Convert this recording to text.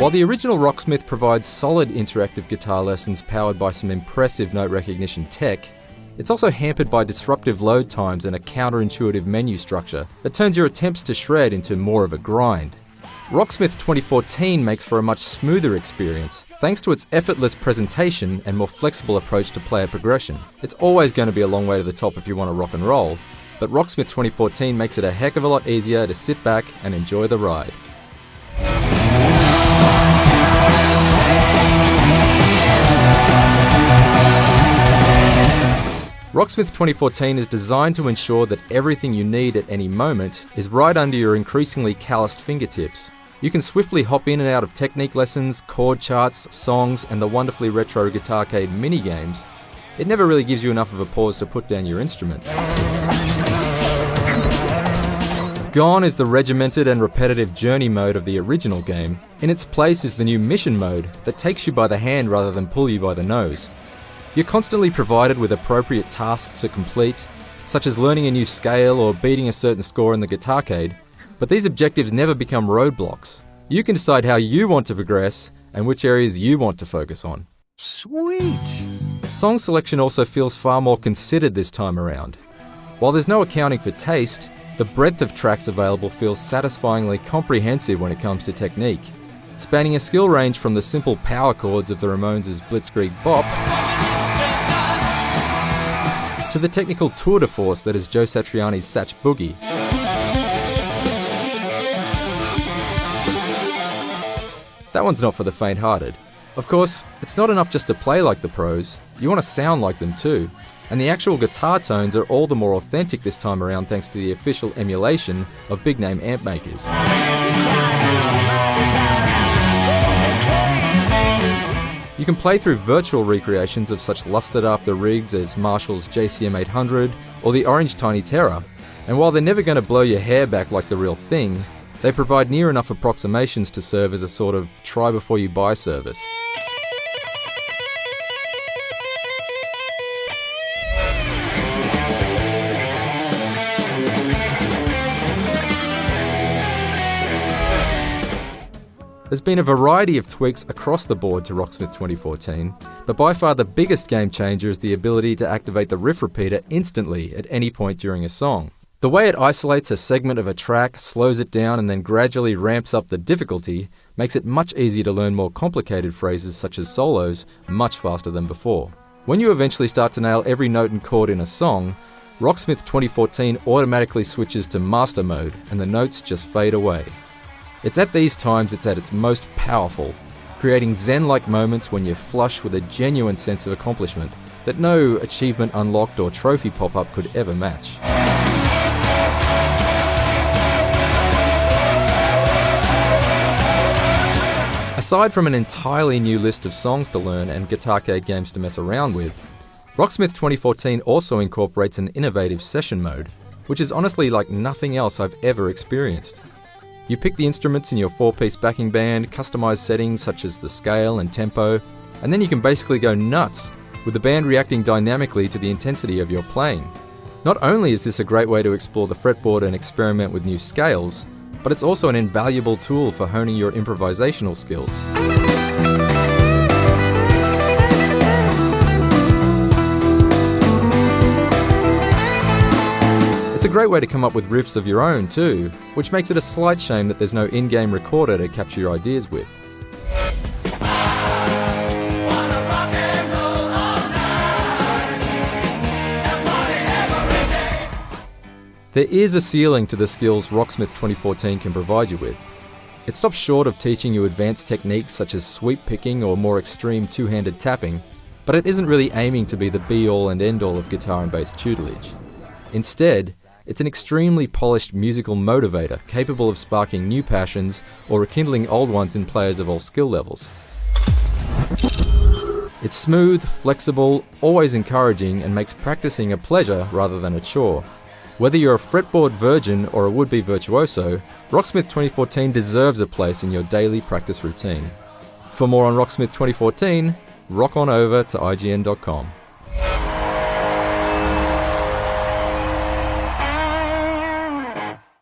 While the original Rocksmith provides solid interactive guitar lessons powered by some impressive note recognition tech, it's also hampered by disruptive load times and a counterintuitive menu structure that turns your attempts to shred into more of a grind. Rocksmith 2014 makes for a much smoother experience thanks to its effortless presentation and more flexible approach to player progression. It's always going to be a long way to the top if you want to rock and roll, but Rocksmith 2014 makes it a heck of a lot easier to sit back and enjoy the ride. Rocksmith 2014 is designed to ensure that everything you need at any moment is right under your increasingly calloused fingertips. You can swiftly hop in and out of technique lessons, chord charts, songs, and the wonderfully retro Guitarcade mini-games. It never really gives you enough of a pause to put down your instrument. Gone is the regimented and repetitive journey mode of the original game. In its place is the new mission mode that takes you by the hand rather than pull you by the nose. You're constantly provided with appropriate tasks to complete, such as learning a new scale or beating a certain score in the Guitarcade, but these objectives never become roadblocks. You can decide how you want to progress and which areas you want to focus on. Sweet! Song selection also feels far more considered this time around. While there's no accounting for taste, the breadth of tracks available feels satisfyingly comprehensive when it comes to technique, spanning a skill range from the simple power chords of the Ramones' Blitzkrieg Bop to the technical tour de force that is Joe Satriani's Satch Boogie. That one's not for the faint-hearted. Of course, it's not enough just to play like the pros, you want to sound like them too, and the actual guitar tones are all the more authentic this time around thanks to the official emulation of big-name amp makers. You can play through virtual recreations of such lusted-after rigs as Marshall's JCM 800 or the Orange Tiny Terror, and while they're never going to blow your hair back like the real thing, they provide near enough approximations to serve as a sort of try-before-you-buy service. There's been a variety of tweaks across the board to Rocksmith 2014, but by far the biggest game changer is the ability to activate the riff repeater instantly at any point during a song. The way it isolates a segment of a track, slows it down, and then gradually ramps up the difficulty makes it much easier to learn more complicated phrases such as solos much faster than before. When you eventually start to nail every note and chord in a song, Rocksmith 2014 automatically switches to master mode and the notes just fade away. It's at these times it's at its most powerful, creating zen-like moments when you're flush with a genuine sense of accomplishment that no achievement unlocked or trophy pop-up could ever match. Aside from an entirely new list of songs to learn and Guitarcade games to mess around with, Rocksmith 2014 also incorporates an innovative session mode, which is honestly like nothing else I've ever experienced. You pick the instruments in your 4-piece backing band, customize settings such as the scale and tempo, and then you can basically go nuts, with the band reacting dynamically to the intensity of your playing. Not only is this a great way to explore the fretboard and experiment with new scales, but it's also an invaluable tool for honing your improvisational skills. It's a great way to come up with riffs of your own too, which makes it a slight shame that there's no in-game recorder to capture your ideas with. There is a ceiling to the skills Rocksmith 2014 can provide you with. It stops short of teaching you advanced techniques such as sweep picking or more extreme two-handed tapping, but it isn't really aiming to be the be-all and end-all of guitar and bass tutelage. Instead, it's an extremely polished musical motivator capable of sparking new passions or rekindling old ones in players of all skill levels. It's smooth, flexible, always encouraging, and makes practicing a pleasure rather than a chore. Whether you're a fretboard virgin or a would-be virtuoso, Rocksmith 2014 deserves a place in your daily practice routine. For more on Rocksmith 2014, rock on over to IGN.com.